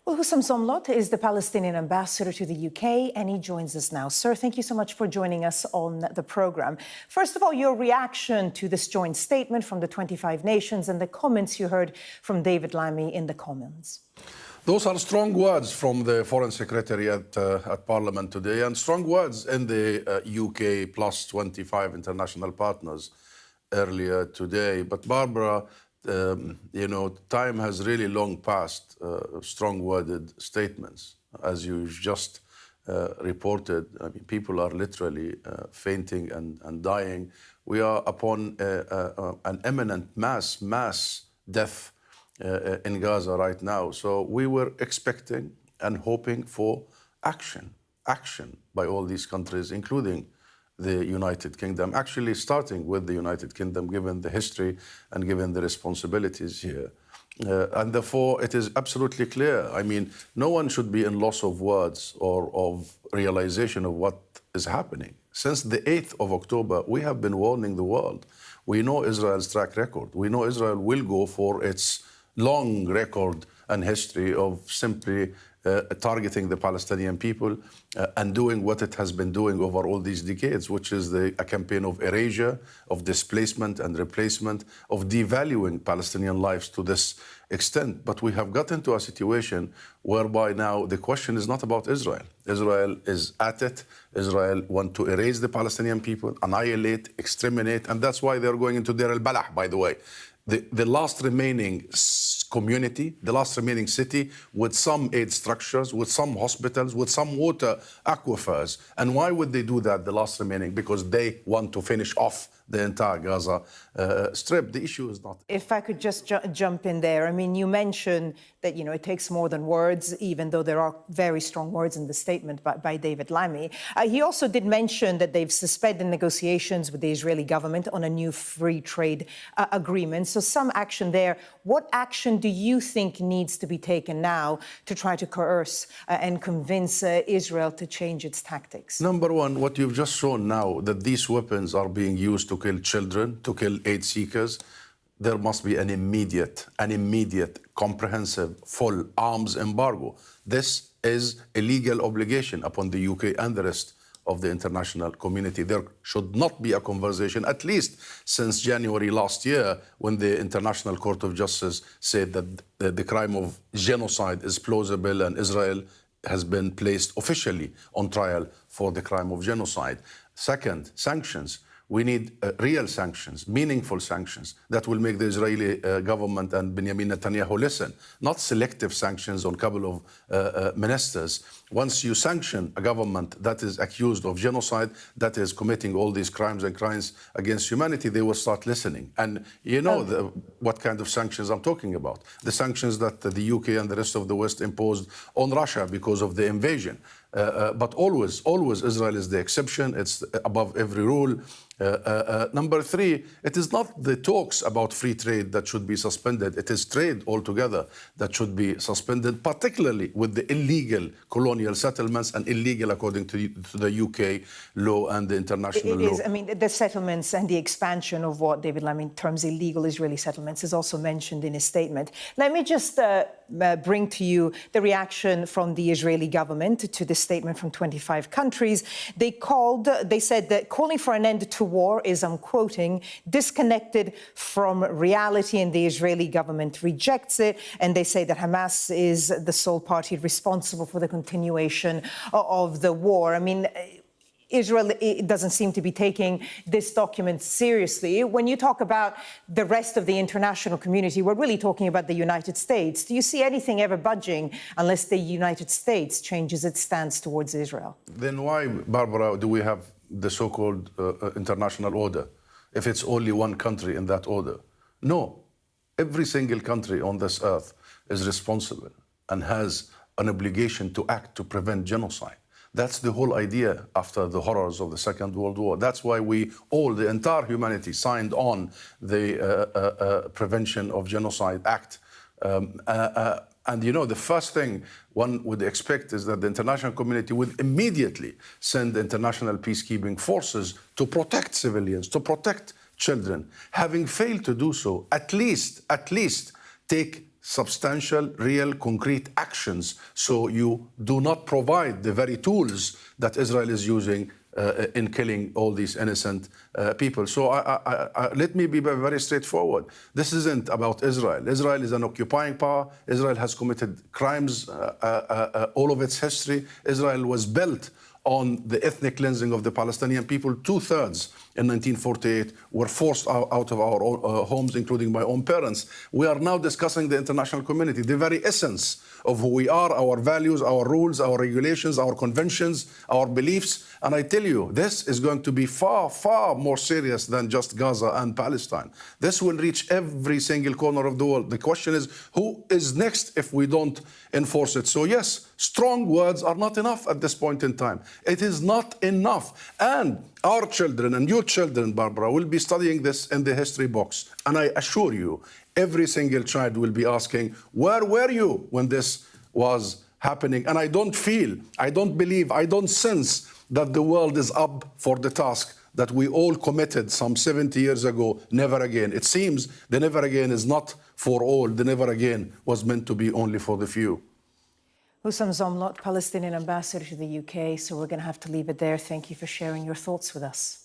Well, Husam Zomlot is the Palestinian Ambassador to the UK, and he joins us now. Sir, thank you so much for joining us on the programme. First of all, your reaction to this joint statement from the 25 nations and the comments you heard from David Lammy in the Commons. Those are strong words from the Foreign Secretary at Parliament today, and strong words in the UK plus 25 international partners earlier today. But Barbara, time has really long passed strong-worded statements. As you just reported, I mean, people are literally fainting and dying. We are upon an imminent mass death in Gaza right now. So we were expecting and hoping for action by all these countries, including the United Kingdom, actually starting with the United Kingdom, given the history and given the responsibilities here. And therefore, it is absolutely clear. I mean, no one should be in loss of words or of realization of what is happening. Since the 8th of October, we have been warning the world. We know Israel's track record. We know Israel will go for its long record and history of simply targeting the Palestinian people and doing what it has been doing over all these decades, which is a campaign of erasure, of displacement and replacement, of devaluing Palestinian lives to this extent. But we have gotten to a situation whereby now the question is not about Israel. Israel is at it. Israel wants to erase the Palestinian people, annihilate, exterminate, and that's why they're going into Deir al-Balah, by the way. The last remaining community, the last remaining city with some aid structures, with some hospitals, with some water aquifers. And why would they do that, the last remaining? Because they want to finish off the entire Gaza Strip. The issue is not... If I could just jump in there. I mean, you mentioned that, it takes more than words, even though there are very strong words in the statement by David Lammy. He also did mention that they've suspended negotiations with the Israeli government on a new free trade agreement. So some action there. What action do you think needs to be taken now to try to coerce and convince Israel to change its tactics? Number one, what you've just shown now, that these weapons are being used to kill children, to kill aid seekers. There must be an immediate, comprehensive, full arms embargo. This is a legal obligation upon the UK and the rest of the international community. There should not be a conversation, at least since January last year, when the International Court of Justice said that the crime of genocide is plausible and Israel has been placed officially on trial for the crime of genocide. Second, sanctions. We need real sanctions, meaningful sanctions that will make the Israeli government and Benjamin Netanyahu listen, not selective sanctions on a couple of ministers. Once you sanction a government that is accused of genocide, that is committing all these crimes and crimes against humanity, they will start listening. And you know what kind of sanctions I'm talking about. The sanctions that the UK and the rest of the West imposed on Russia because of the invasion. But always Israel is the exception. It's above every rule. Number three, it is not the talks about free trade that should be suspended. It is trade altogether that should be suspended, particularly with the illegal colonial settlements and illegal according to the UK law and the international law. I mean, the settlements and the expansion of what David Lammy terms illegal Israeli settlements is also mentioned in his statement. Let me just bring to you the reaction from the Israeli government to this statement from 25 countries. They said that calling for an end to war is, I'm quoting, disconnected from reality, and the Israeli government rejects it. And they say that Hamas is the sole party responsible for the continuation of the war. I mean, Israel doesn't seem to be taking this document seriously. When you talk about the rest of the international community, we're really talking about the United States. Do you see anything ever budging unless the United States changes its stance towards Israel? Then why, Barbara, do we have the so-called international order if it's only one country in that order? No. Every single country on this earth is responsible and has an obligation to act to prevent genocide. That's the whole idea after the horrors of the Second World War. That's why the entire humanity signed on the Prevention of Genocide Act. And the first thing one would expect is that the international community would immediately send international peacekeeping forces to protect civilians, to protect children. Having failed to do so, at least take substantial, real, concrete actions. So you do not provide the very tools that Israel is using in killing all these innocent people. So let me be very straightforward. This isn't about Israel. Israel is an occupying power. Israel has committed crimes all of its history. Israel was built on the ethnic cleansing of the Palestinian people. 2/3 in 1948 were forced out of our homes, including my own parents. We are now discussing the international community, the very essence of who we are, our values, our rules, our regulations, our conventions, our beliefs. And I tell you, this is going to be far, far more serious than just Gaza and Palestine. This will reach every single corner of the world. The question is, who is next if we don't enforce it? So yes, strong words are not enough at this point in time. It is not enough. And our children and your children, Barbara, will be studying this in the history books. And I assure you, every single child will be asking, where were you when this was happening? And I don't feel, I don't believe, I don't sense that the world is up for the task that we all committed some 70 years ago, never again. It seems the never again is not for all. The never again was meant to be only for the few. Husam Zomlot, Palestinian Ambassador to the UK. So we're going to have to leave it there. Thank you for sharing your thoughts with us.